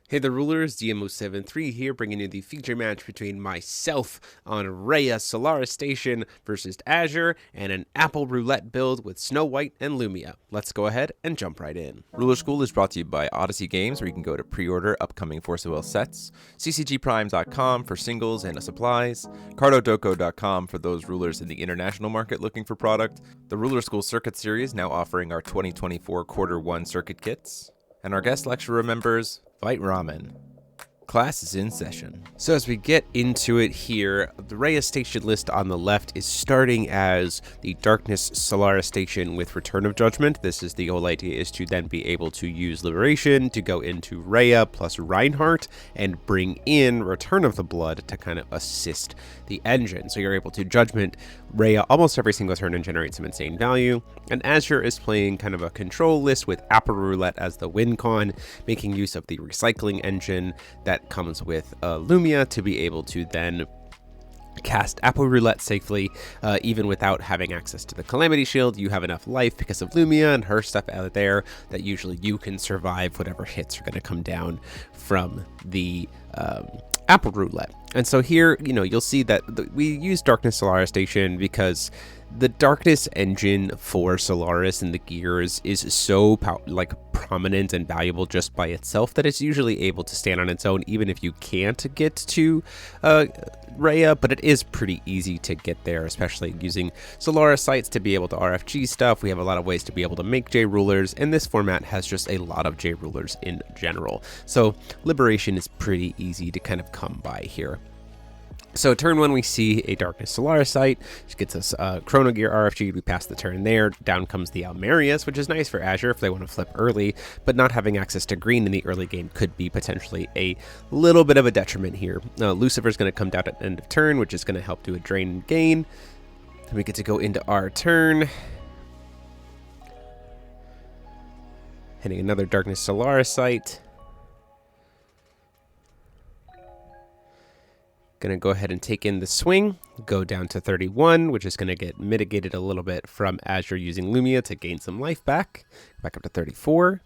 Hey the rulers, DMO73 here, bringing you the feature match between myself on Reiya Station versus Azure and an Apple Roulette build with Snow White and Lumia. Let's go ahead and jump right in. Ruler School is brought to you by Odyssey Games, where you can go to pre-order upcoming Force of Will sets, ccgprime.com for singles and supplies, cardodoko.com for those rulers in the international market looking for product, the Ruler School Circuit Series now offering our 2024 Quarter 1 circuit kits, and our guest lecturer members, Fight Ramen. Class is in session. So as we get into it here, the Reiya Station list on the left is starting as the Darkness Solaris Station with Return of Judgment. This is the whole idea, is to then be able to use Liberation to go into Reiya plus Reinhardt and bring in Return of the Blood to kind of assist the engine. So you're able to Judgment Reiya almost every single turn and generate some insane value. And Azure is playing kind of a control list with Apple Roulette as the win con, making use of the recycling engine that comes with Lumia to be able to then cast Apple Roulette safely, even without having access to the Calamity Shield. You have enough life because of Lumia and her stuff out there that usually you can survive whatever hits are going to come down from the Apple Roulette. And so here, you'll see that we use Darkness Solaris Station because the Darkness engine for Solaris and the gears is so prominent and valuable just by itself that it's usually able to stand on its own, even if you can't get to Reiya, but it is pretty easy to get there, especially using Solaris sites to be able to RFG stuff. We have a lot of ways to be able to make J-Rulers, and this format has just a lot of J-Rulers in general. So Liberation is pretty easy to kind of come by here. So turn 1, we see a Darkness Solaris site, which gets us Chrono Gear RFG. We pass the turn there. Down comes the Almerius, which is nice for Azure if they want to flip early, but not having access to green in the early game could be potentially a little bit of a detriment here. Lucifer's going to come down at end of turn, which is going to help do a drain and gain. Then we get to go into our turn. Hitting another Darkness Solaris site. Going to go ahead and take in the swing, go down to 31, which is going to get mitigated a little bit from Azure using Lumia to gain some life back up to 34.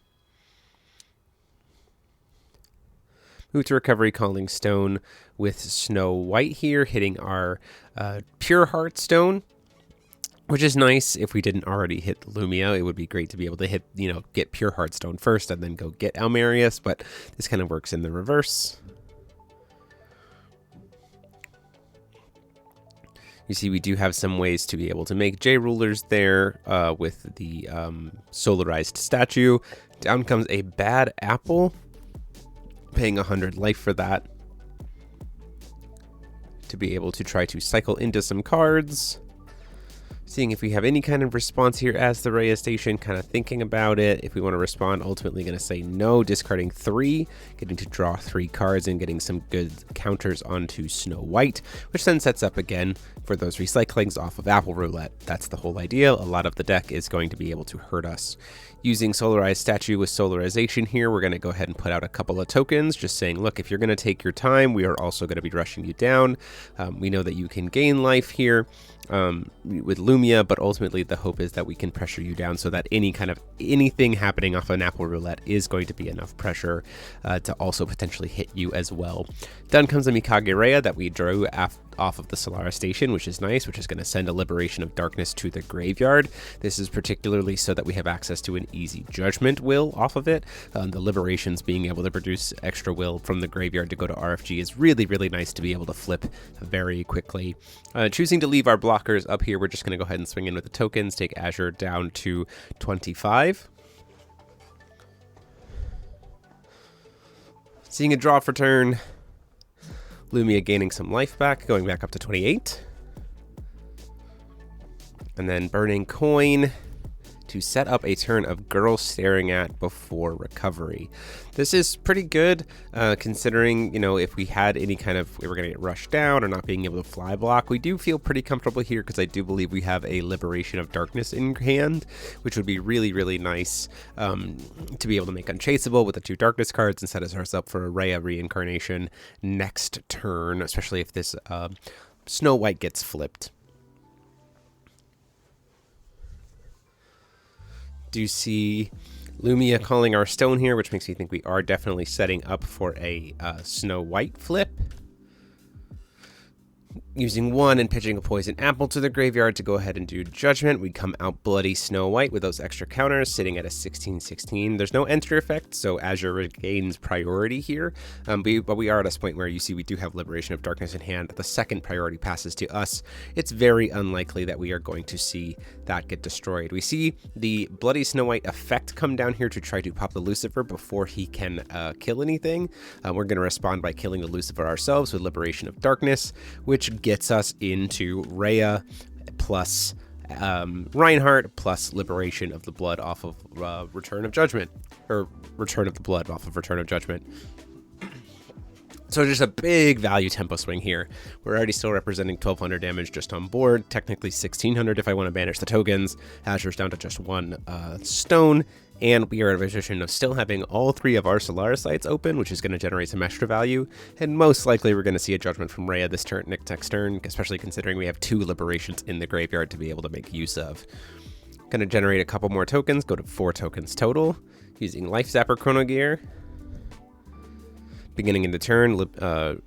Move to Recovery Calling Stone with Snow White here, hitting our Pure Heart Stone, which is nice. If we didn't already hit Lumia, it would be great to be able to hit, get Pure Heart Stone first and then go get Almerius, but this kind of works in the reverse. You see, we do have some ways to be able to make J-Rulers there with the solarized statue. Down comes a bad apple, paying 100 life for that to be able to try to cycle into some cards. Seeing if we have any kind of response here as the Reiya Station, kind of thinking about it. If we want to respond, ultimately going to say no, discarding 3, getting to draw 3 cards and getting some good counters onto Snow White, which then sets up again for those recyclings off of Apple Roulette. That's the whole idea. A lot of the deck is going to be able to hurt us. Using Solarized Statue with Solarization here, we're going to go ahead and put out a couple of tokens, just saying, look, if you're going to take your time, we are also going to be rushing you down. We know that you can gain life here with Lumia, but ultimately the hope is that we can pressure you down so that anything happening off an Apple Roulette is going to be enough pressure to also potentially hit you as well. Down comes a Mikage Reiya that we drew off of the Solaris Station, which is nice, which is going to send a Liberation of Darkness to the graveyard. This is particularly so that we have access to an easy Judgment will off of it. The Liberations being able to produce extra will from the graveyard to go to RFG is really, really nice to be able to flip very quickly. Choosing to leave our blockers up here, we're just going to go ahead and swing in with the tokens, take Azure down to 25. Seeing a draw for turn. Lumia gaining some life back, going back up to 28. And then burning coin to set up a turn of Girl Staring At before recovery. This is pretty good, considering, if we had any kind of, we were going to get rushed down or not being able to fly block. We do feel pretty comfortable here because I do believe we have a Liberation of Darkness in hand, which would be really, really nice to be able to make unchaseable with the 2 Darkness cards and set us up for a Reiya reincarnation next turn, especially if this Snow White gets flipped. Do see Lumia calling our stone here, which makes me think we are definitely setting up for a Snow White flip. Using 1 and pitching a poison apple to the graveyard to go ahead and do judgment. We come out bloody Snow White with those extra counters, sitting at a 16-16. There's no enter effect, so Azure regains priority here. But we are at a point where you see we do have Liberation of Darkness in hand. The second priority passes to us. It's very unlikely that we are going to see that get destroyed. We see the bloody Snow White effect come down here to try to pop the Lucifer before he can kill anything. We're going to respond by killing the Lucifer ourselves with Liberation of Darkness, which gets us into Reiya plus Reinhardt plus Liberation of the Blood off of Return of Judgment, or Return of the Blood off of Return of Judgment. So just a big value tempo swing here. We're already still representing 1200 damage just on board, technically 1600 if I want to banish the tokens. Azure's down to just 1 stone, and we are in a position of still having all 3 of our Solaris sites open, which is going to generate some extra value, and most likely we're going to see a judgment from Reiya this turn, next turn, especially considering we have 2 liberations in the graveyard to be able to make use of. Going to generate a couple more tokens, go to 4 tokens total, using Life Zapper Chrono Gear. Beginning in the turn,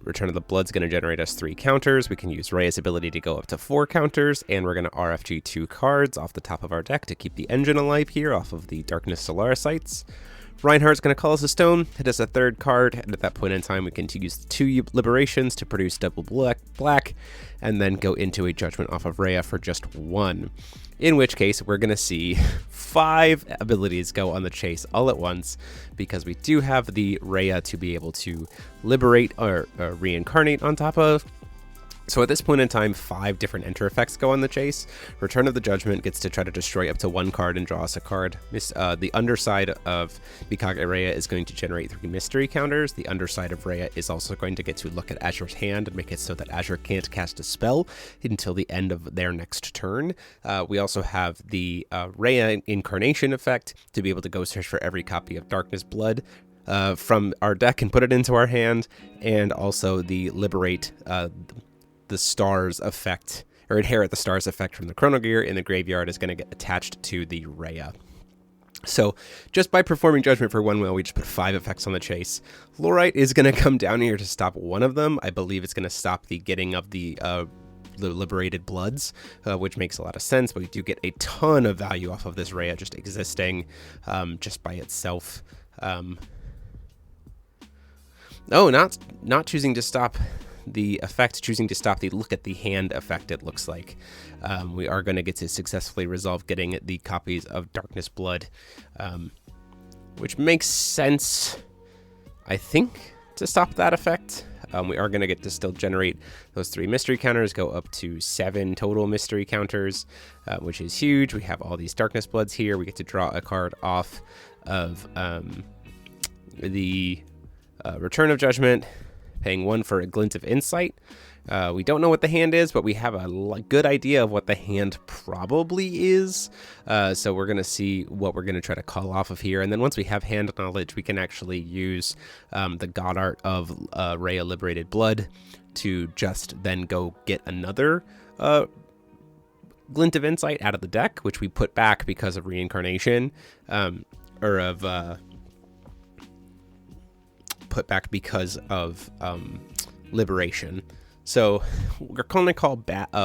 Return of the Blood's going to generate us 3 counters. We can use Reiya's ability to go up to 4 counters, and we're going to RFG 2 cards off the top of our deck to keep the engine alive here off of the Darkness Solaris sites. Reinhardt's going to call us a stone, hit us a 3rd card, and at that point in time we can use 2 liberations to produce double black, and then go into a judgment off of Reiya for just 1. In which case, we're going to see 5 abilities go on the chase all at once, because we do have the Reiya to be able to liberate or reincarnate on top of. So at this point in time, 5 different enter effects go on the chase. Return of the Judgment gets to try to destroy up to 1 card and draw us a card. The underside of Mikage Reiya is going to generate 3 mystery counters. The underside of Reiya is also going to get to look at Azure's hand and make it so that Azure can't cast a spell until the end of their next turn. We also have the Reiya Incarnation effect to be able to go search for every copy of Darkness Blood from our deck and put it into our hand, and also the Liberate the Stars effect, or Inherit the Stars effect from the Chrono Gear in the graveyard is going to get attached to the Reiya. So just by performing Judgment for 1 wheel, we just put 5 effects on the chase. Fluorite is going to come down here to stop 1 of them. I believe it's going to stop the getting of the liberated bloods, which makes a lot of sense, but we do get a ton of value off of this Reiya just existing just by itself. Not choosing to stop the effect, choosing to stop the look at the hand effect, it looks like. We are going to get to successfully resolve getting the copies of Darkness Blood, which makes sense, I think, to stop that effect. We are going to get to still generate those 3 mystery counters, go up to 7 total mystery counters, which is huge. We have all these Darkness Bloods here. We get to draw a card off of the Return of Judgment, paying 1 for a Glint of Insight. We don't know what the hand is, but we have a good idea of what the hand probably is. So we're going to see what we're going to try to call off of here. And then once we have hand knowledge, we can actually use the God Art of Reiya Liberated Blood to just then go get another Glint of Insight out of the deck, which we put back because of reincarnation, put back because of liberation. So we're going to call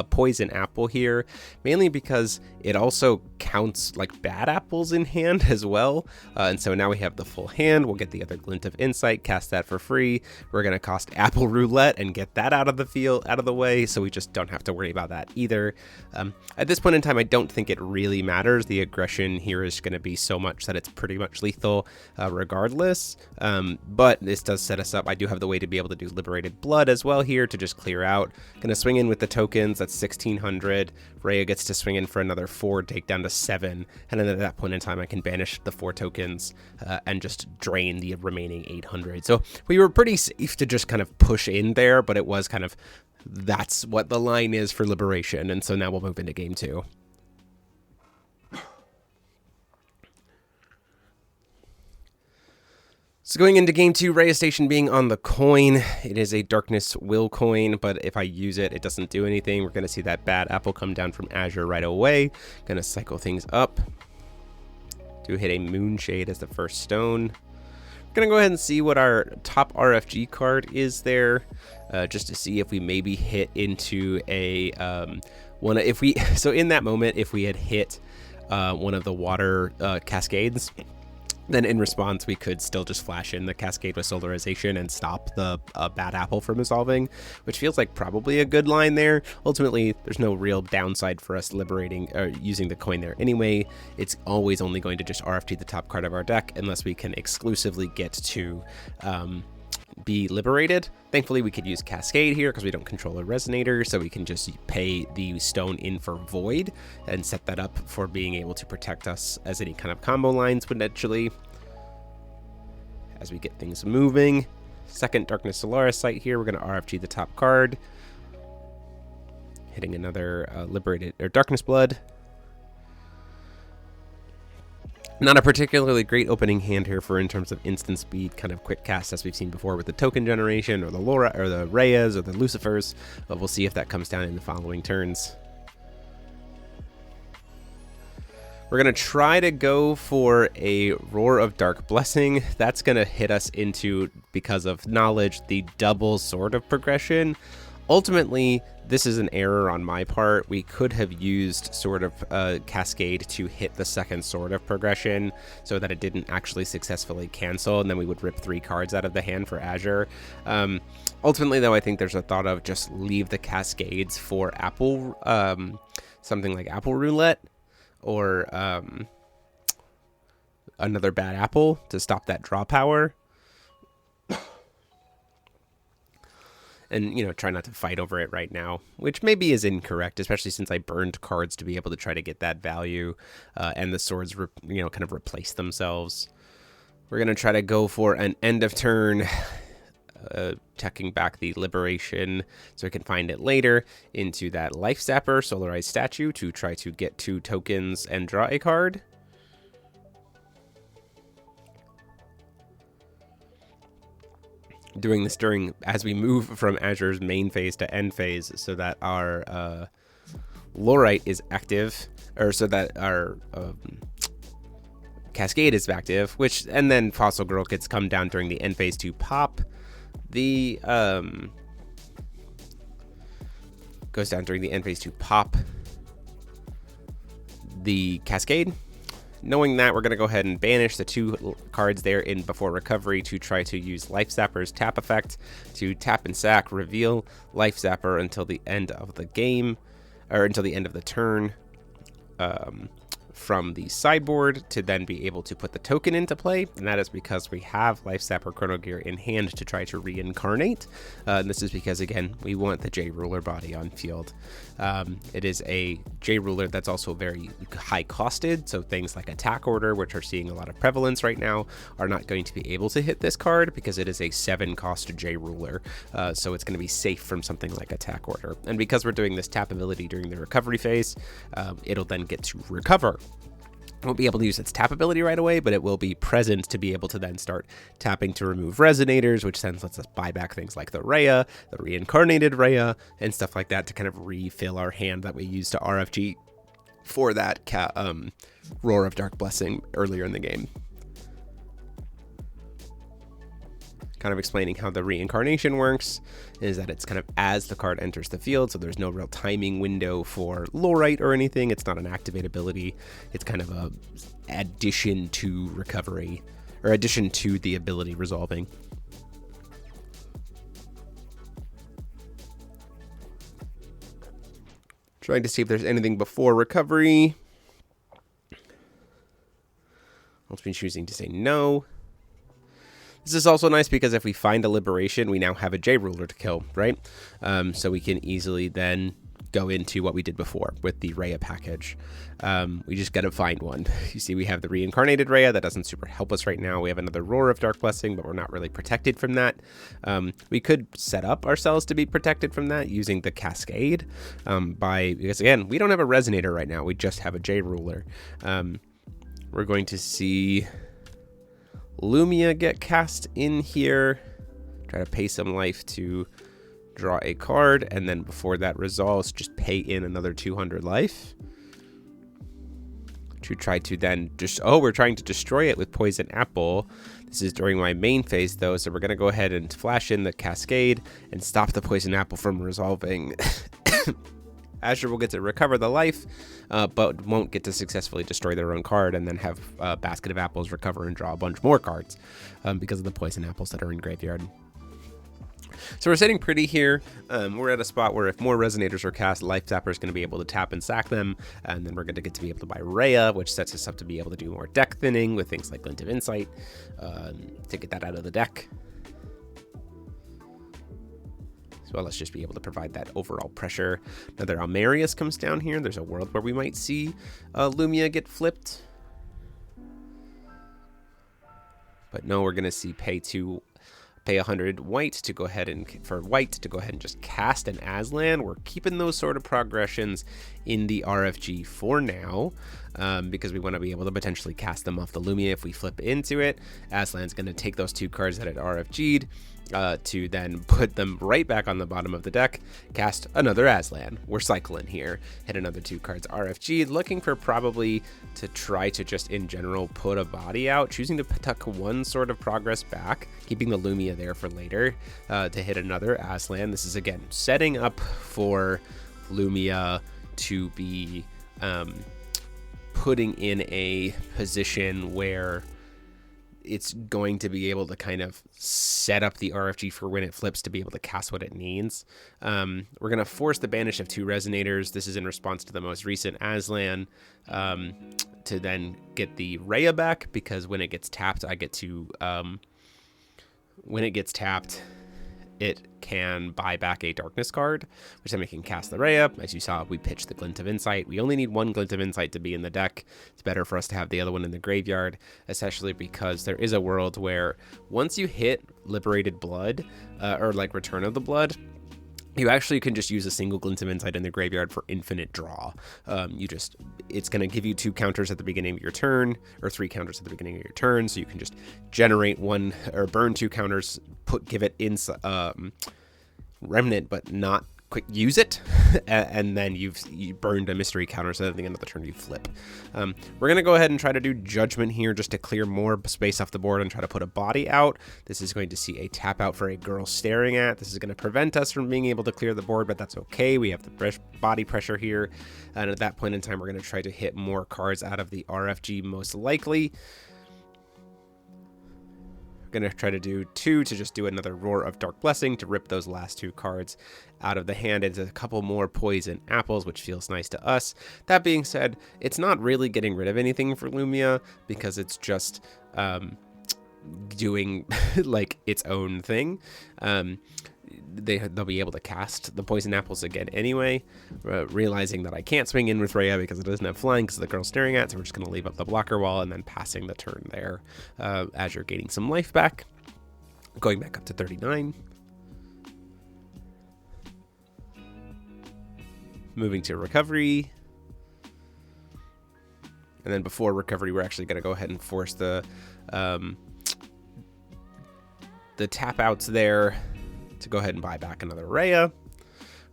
Poison Apple here, mainly because it also counts like bad apples in hand as well. And so now we have the full hand. We'll get the other Glint of Insight, cast that for free. We're going to cost Apple Roulette and get that out of the way, so we just don't have to worry about that either. At this point in time, I don't think it really matters. The aggression here is going to be so much that it's pretty much lethal regardless. But this does set us up. I do have the way to be able to do Liberated Blood as well here to just clear out. Gonna swing in with the tokens. That's 1600. Reiya gets to swing in for another 4, take down to 7, and then at that point in time I can banish the 4 tokens and just drain the remaining 800. So we were pretty safe to just kind of push in there, but it was kind of, that's what the line is for liberation. And so now we'll move into game 2. So going into game 2, Reiya Station being on the coin, it is a Darkness Will coin, but if I use it, it doesn't do anything. We're going to see that bad apple come down from Azure right away. Going to cycle things up to hit a Moonshade as the first stone. We're going to go ahead and see what our top RFG card is there, just to see if we maybe hit into a so in that moment, if we had hit one of the water cascades, then in response, we could still just flash in the Cascade with Solarization and stop the bad apple from resolving, which feels like probably a good line there. Ultimately, there's no real downside for us liberating or using the coin there anyway. It's always only going to just RFT the top card of our deck unless we can exclusively get to be liberated. Thankfully, we could use Cascade here because we don't control a resonator, so we can just pay the stone in for Void and set that up for being able to protect us as any kind of combo lines potentially. As we get things moving, second Darkness Solaris site here, we're going to RFG the top card, hitting another liberated or Darkness Blood. Not a particularly great opening hand here for in terms of instant speed, kind of quick cast as we've seen before with the token generation or the Laura or the Reyyas or the Lucifers, but we'll see if that comes down in the following turns. We're going to try to go for a Roar of Dark Blessing. That's going to hit us into, because of knowledge, the double Sword of progression. Ultimately, this is an error on my part. We could have used sort of Cascade to hit the second Sword of progression so that it didn't actually successfully cancel, and then we would rip 3 cards out of the hand for Azure. Ultimately, though, I think there's a thought of just leave the Cascades for Apple, something like Apple Roulette or another bad apple to stop that draw power. And, you know, try not to fight over it right now, which maybe is incorrect, especially since I burned cards to be able to try to get that value, and the swords, kind of replace themselves. We're going to try to go for an end of turn, checking back the liberation so we can find it later into that Life Zapper, Solarized Statue to try to get 2 tokens and draw a card. Doing this as we move from Azure's main phase to end phase so that our Lorite is active, or so that our Cascade is active, and then Fossil Girl gets come down during the end phase to pop the goes down during the end phase to pop the Cascade. Knowing that, we're going to go ahead and banish the 2 cards there in before recovery to try to use Life Zapper's tap effect to tap and sack, reveal Life Zapper until the end of the game, or until the end of the turn, from the sideboard to then be able to put the token into play, and that is because we have Life Zapper Chrono Gear in hand to try to reincarnate, and this is because, again, we want the J Ruler body on field. It is a J Ruler that's also very high costed, so things like Attack Order, which are seeing a lot of prevalence right now, are not going to be able to hit this card because it is a 7 cost J Ruler, so it's going to be safe from something like Attack Order. And because we're doing this tap ability during the recovery phase, it'll then get to recover. Won't be able to use its tap ability right away, but it will be present to be able to then start tapping to remove resonators, which then lets us buy back things like the Reya, the reincarnated Reya, and stuff like that to kind of refill our hand that we use to RFG for that Roar of Dark Blessing earlier in the game. Kind of explaining how the reincarnation works is that it's kind of as the card enters the field, so there's no real timing window for Lorite or anything. It's not an activate ability. It's kind of a addition to recovery, or addition to the ability resolving. Trying to see if there's anything before recovery. I'll be choosing to say no. This is also nice because if we find a liberation, we now have a J Ruler to kill, right? So we can easily then go into what we did before with the Reya package. We just got to find one. You see, we have the reincarnated Reya. That doesn't super help us right now. We have another Roar of Dark Blessing, but we're not really protected from that. We could set up ourselves to be protected from that using the Cascade because again, we don't have a resonator right now. We just have a J Ruler. We're going to see Lumia get cast in here, try to pay some life to draw a card, and then before that resolves, just pay in another 200 life to try to then just, oh, we're trying to destroy it with Poison Apple. This is during my main phase though, so we're going to go ahead and flash in the Cascade and stop the Poison Apple from resolving. Azure will get to recover the life, but won't get to successfully destroy their own card and then have Basket of Apples recover and draw a bunch more cards because of the Poison Apples that are in graveyard. So we're sitting pretty here. We're at a spot where if more Resonators are cast, Life Zapper is going to be able to tap and sack them, and then we're going to get to be able to buy Reiya, which sets us up to be able to do more deck thinning with things like Glint of Insight to get that out of the deck. As well as just be able to provide that overall pressure. Another Almerius comes down here. There's a world where we might see Lumia get flipped. But no, we're going to see pay 100 white to go ahead and just cast an Aslan. We're keeping those sort of progressions in the RFG for now because we want to be able to potentially cast them off the Lumia if we flip into it. Aslan's going to take those 2 cards that it RFG'd to then put them right back on the bottom of the deck, cast another Aslan. We're cycling here, hit another 2 cards RFG'd, looking for probably to try to just in general put a body out, choosing to tuck 1 sort of progress back, keeping the Lumia there for later to hit another Aslan. This is again setting up for Lumia to be putting in a position where it's going to be able to kind of set up the RFG for when it flips to be able to cast what it needs. We're going to force the banish of 2 Resonators. This is in response to the most recent Aslan to then get the Reiya back, because when it gets tapped, I get to... when it gets tapped, it can buy back a darkness card, which then we can cast the Reiya. As you saw, we pitched the Glint of Insight. We only need 1 Glint of Insight to be in the deck. It's better for us to have the other one in the graveyard, especially because there is a world where once you hit Liberated Blood, or like Return of the Blood, you actually can just use a single Glint of Insight in the graveyard for infinite draw. It's going to give you 2 counters at the beginning of your turn, or 3 counters at the beginning of your turn, so you can just generate 1 or burn 2 counters, give it in Remnant, but not quick use it, and then you burned a mystery counter, so at the end of the turn you flip. We're gonna go ahead and try to do Judgment here just to clear more space off the board and try to put a body out. This is going to see a tap out for a Girl Staring At. This is going to prevent us from being able to clear the board, but that's okay. We have the body pressure here, and at that point in time we're going to try to hit more cards out of the RFG most likely. Going to try to do 2 to just do another Roar of Dark Blessing to rip those last 2 cards out of the hand. It's a couple more Poison Apples, which feels nice to us. That being said, it's not really getting rid of anything for Lumia because it's just doing like its own thing. They'll be able to cast the Poison Apples again anyway, realizing that I can't swing in with Reiya because it doesn't have flying because of the Girl Staring At, so we're just going to leave up the blocker wall and then passing the turn there. Azure gaining some life back, going back up to 39. Moving to recovery. And then before recovery, we're actually going to go ahead and force the tap outs there to go ahead and buy back another Reiya.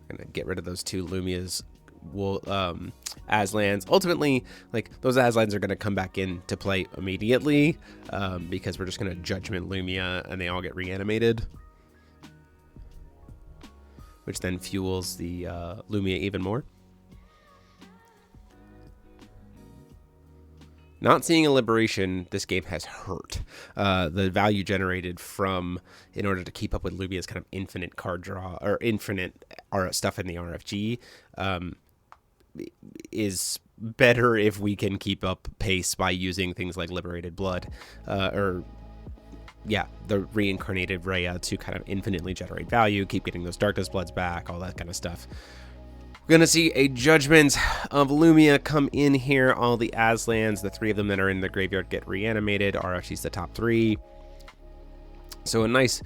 We're gonna get rid of those 2 Lumia's Aslans. Ultimately, like, those Aslans are gonna come back into play immediately because we're just gonna Judgment Lumia and they all get reanimated, which then fuels the Lumia even more. Not seeing a liberation this game has hurt. The value generated from, in order to keep up with Lumia's kind of infinite card draw, or infinite stuff in the RFG, is better if we can keep up pace by using things like Liberated Blood, the reincarnated Reiya to kind of infinitely generate value, keep getting those Darkness Bloods back, all that kind of stuff. We're going to see a Judgment of Lumia come in here. All the Aslans, the 3 of them that are in the graveyard, get reanimated. RFG's the top 3. So a nice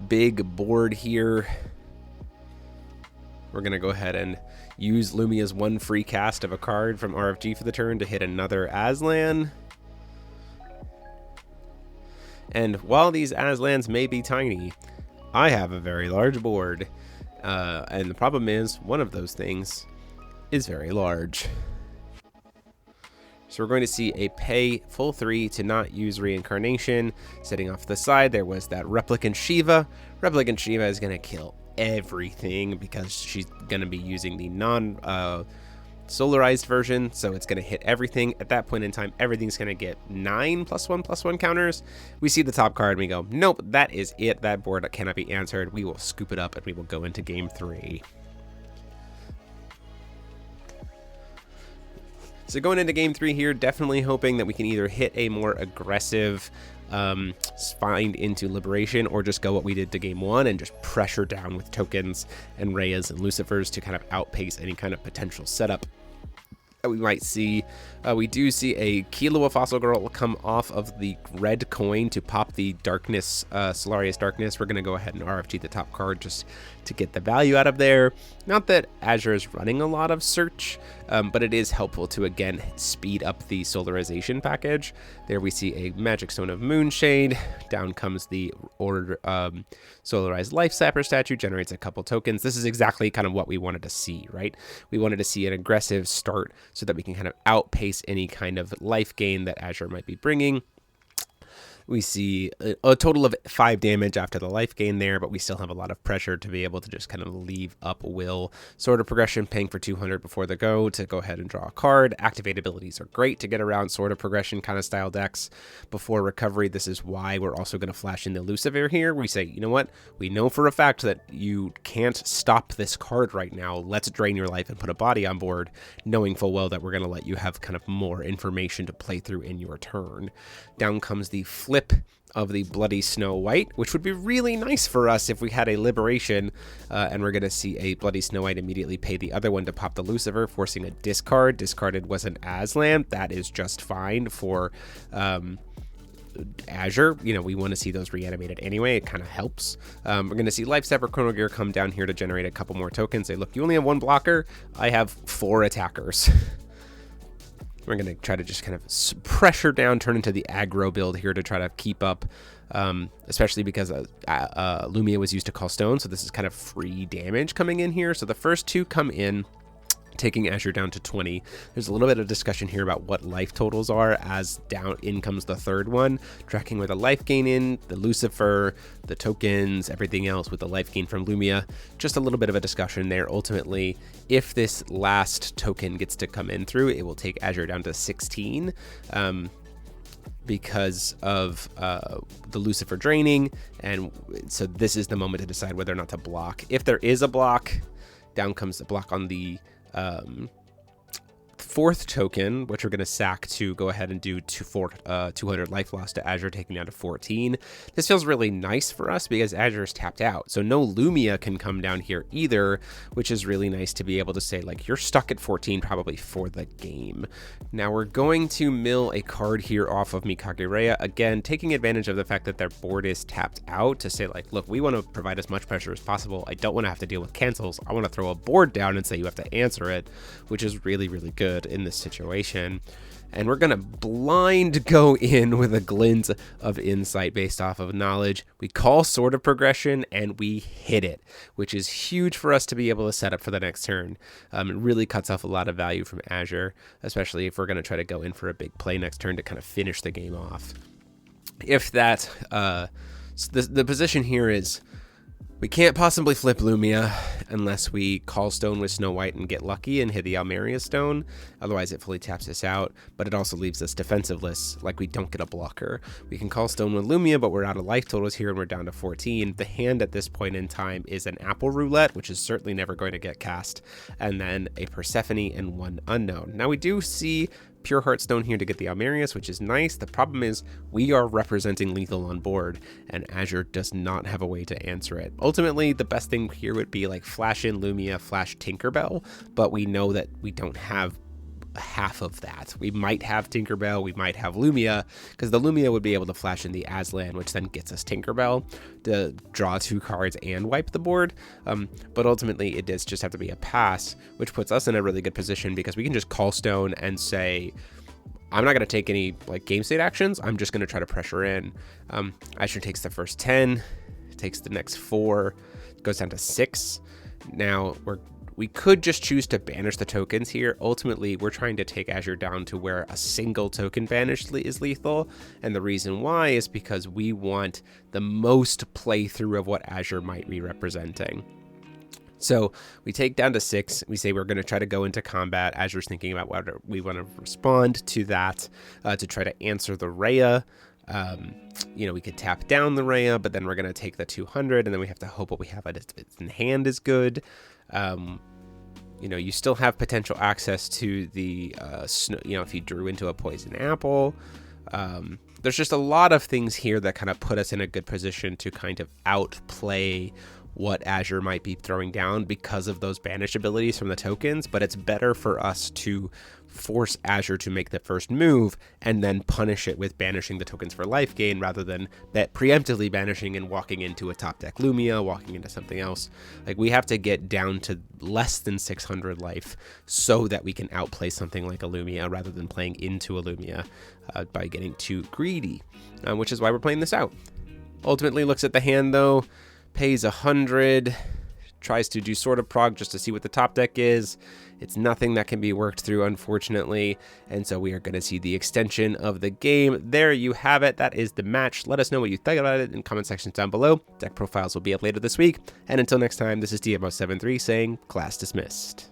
big board here. We're going to go ahead and use Lumia's 1 free cast of a card from RFG for the turn to hit another Aslan. And while these Aslans may be tiny, I have a very large board. And the problem is, one of those things is very large. So we're going to see a pay full 3 to not use reincarnation. Sitting off the side, there was that Replicant Shiva. Replicant Shiva is going to kill everything because she's going to be using the solarized version, so it's going to hit everything. At that point in time, everything's going to get 9 +1/+1 counters. We see the top card and we go, nope, that is it. That board cannot be answered. We will scoop it up and we will go into game 3. So going into game 3 here, definitely hoping that we can either hit a more aggressive find into liberation, or just go what we did to game 1 and just pressure down with tokens and Reyyas and Lucifers to kind of outpace any kind of potential setup that we might see. We do see a Kilo of Fossil Girl come off of the red coin to pop the Darkness, Solarius Darkness. We're going to go ahead and RFG the top card just to get the value out of there. Not that Azure is running a lot of search, but it is helpful to, again, speed up the solarization package. There we see a Magic Stone of Moonshade. Down comes the Solarized Life Sapper statue, generates a couple tokens. This is exactly kind of what we wanted to see, right? We wanted to see an aggressive start so that we can kind of outpace any kind of life gain that Azure might be bringing. We see a total of 5 damage after the life gain there, but we still have a lot of pressure to be able to just kind of leave up will. Sword of Progression, paying for 200 before the go to go ahead and draw a card. Activate abilities are great to get around Sword of Progression kind of style decks. Before recovery, this is why we're also going to flash in the Lucifer here. We say, you know what? We know for a fact that you can't stop this card right now. Let's drain your life and put a body on board, knowing full well that we're going to let you have kind of more information to play through in your turn. Down comes the flip of the Bloody Snow White, which would be really nice for us if we had a liberation, and we're going to see a Bloody Snow White immediately pay the other one to pop the Lucifer, forcing a discard. Discarded was an Aslan. That is just fine for Azure. You know, we want to see those reanimated anyway. It kind of helps. We're going to see Life Sapper Chrono Gear come down here to generate a couple more tokens. Say, look, you only have 1 blocker. I have 4 attackers. We're going to try to just kind of pressure down, turn into the aggro build here to try to keep up, especially because Lumia was used to call stone, so this is kind of free damage coming in here. So the first 2 come in, taking Azure down to 20. There's a little bit of discussion here about what life totals are, as down in comes the third one, tracking where the life gain in, the Lucifer, the tokens, everything else with the life gain from Lumia. Just a little bit of a discussion there. Ultimately, if this last token gets to come in through, it will take Azure down to 16. Because of the Lucifer draining, and so this is the moment to decide whether or not to block. If there is a block, down comes the block on the 4th token, which we're going to sack to go ahead and do 200 life loss to Azure, taking down to 14. This feels really nice for us because Azure is tapped out, so no Lumia can come down here either, which is really nice to be able to say, like, you're stuck at 14 probably for the game. Now we're going to mill a card here off of Mikage Reiya, again taking advantage of the fact that their board is tapped out to say, like, look, we want to provide as much pressure as possible. I don't want to have to deal with cancels. I want to throw a board down and say you have to answer it, which is really, really good in this situation. And we're gonna blind go in with a glint of insight based off of knowledge. We call Sword of Progression and we hit it, which is huge for us to be able to set up for the next turn. It really cuts off a lot of value from Azure, especially if we're gonna try to go in for a big play next turn to kind of finish the game off. If that, the position here is, we can't possibly flip Lumia unless we call stone with Snow White and get lucky and hit the Almeria stone. Otherwise, it fully taps us out, but it also leaves us defensiveless, like we don't get a blocker. We can call stone with Lumia, but we're out of life totals here and we're down to 14. The hand at this point in time is an Apple Roulette, which is certainly never going to get cast, and then a Persephone and 1 unknown. Now we do see Pure Heartstone here to get the Almerius, which is nice. The problem is we are representing lethal on board, and Azure does not have a way to answer it. Ultimately, the best thing here would be like flash in Lumia, flash Tinkerbell, but we know that we don't have half of that. We might have Tinkerbell, we might have Lumia, because the Lumia would be able to flash in the Aslan, which then gets us Tinkerbell to draw 2 cards and wipe the board. But ultimately it does just have to be a pass, which puts us in a really good position because we can just call stone and say, I'm not going to take any like game state actions. I'm just going to try to pressure in. Azure takes the first 10, takes the next 4, goes down to 6. Now we're We could just choose to banish the tokens here. Ultimately, we're trying to take Azure down to where a single token banished is lethal. And the reason why is because we want the most playthrough of what Azure might be representing. So we take down to 6. We say we're going to try to go into combat. Azure's thinking about whether we want to respond to that, to try to answer the Reiya. We could tap down the Reiya, but then we're going to take the 200, and then we have to hope what we have in hand is good. You still have potential access to the, if you drew into a poison apple. There's just a lot of things here that kind of put us in a good position to kind of outplay what Azure might be throwing down because of those banish abilities from the tokens, but it's better for us to force Azure to make the first move and then punish it with banishing the tokens for life gain rather than preemptively banishing and walking into a top deck Lumia, walking into something else. Like, we have to get down to less than 600 life so that we can outplay something like a Lumia rather than playing into a Lumia by getting too greedy, which is why we're playing this out. Ultimately looks at the hand though, pays 100, tries to do sort of prog just to see what the top deck is. It's nothing that can be worked through, unfortunately, and so we are going to see the extension of the game. There you have it. That is the match. Let us know what you think about it in comment sections down below. Deck profiles will be up later this week, and until next time, this is DMO73 saying class dismissed.